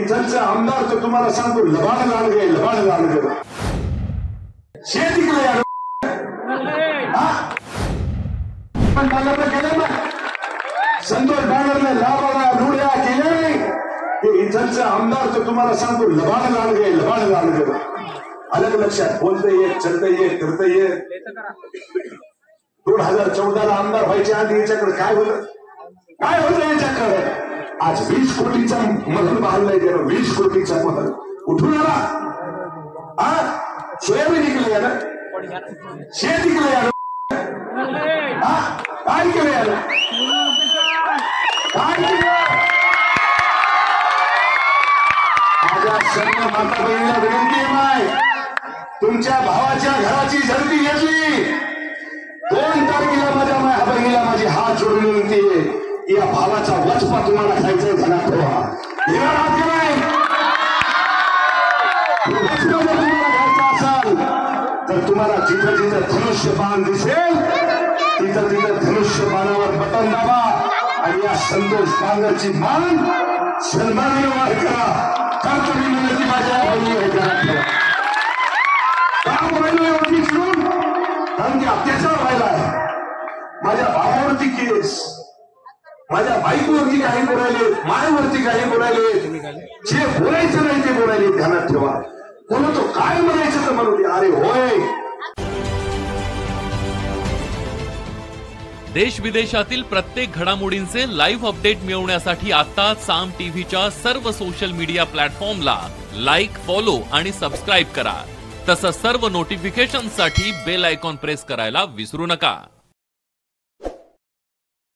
इथलचा आमदार तर तुम्हाला सांगतो लबाड लांडगे शेत इकडे यार पण बाजारला गेले ना संतोष बांगरने लाभाला रुड्या केले ते इथलचा आमदार तर तुम्हाला सांगतो लबाड लांडगे अलग लक्षात बोलते एक चलते एक करते एक 2014ला आमदार व्हायच्या आधी याच्याकडे काय होतं याच्याकडे आज 20 कोटीचा महल बांधलाय त्यानं 20 कोटीचा महल कुठून आला सोयाबीन इकले यार शेत इकले यार काय केलं यार काय केलं माझ्या सर्व माता बहिणीला विनंती आहे तुमच्या भावाच्या घराची झडती घेतली 2 तारखेला माझ्या बहिणीला माझी हात जोडून विनंती आहे या भावाचा वचपा तुम्हाला खायचा ध्यानात ठेवा जर तुम्हाला घ्यायचा असाल तर तुम्हाला जिथं जिथं धनुष्यबाण दिसेल तिथं धनुष्यबाणावर बटन दाबा आणि या संतोष बांगरची मान सन्मानाने वाढ करा कर्तव्य विनंती माझ्या बहिणी ध्यानात ठेवा एवढी चिरून कारण की अत्याचार व्हायलाय माझ्या भावावरती केस माझ्या बाईकवरती काही बोलायले मायावरती काही बोलायले जे बोलायचं नाही ते बोलायले ध्यानात ठेवा म्हणून तो काय म्हणायचं तर म्हणू दे अरे होय देश विदेशातील प्रत्येक घडामोडींचे लाईव्ह अपडेट मिळवण्यासाठी आता साम टीव्हीच्या सर्व सोशल मीडिया प्लॅटफॉर्मला लाईक, फॉलो आणि सबस्क्राईब करा. तसंच सर्व नोटिफिकेशनसाठी बेल आयकॉन प्रेस करायला विसरू नका.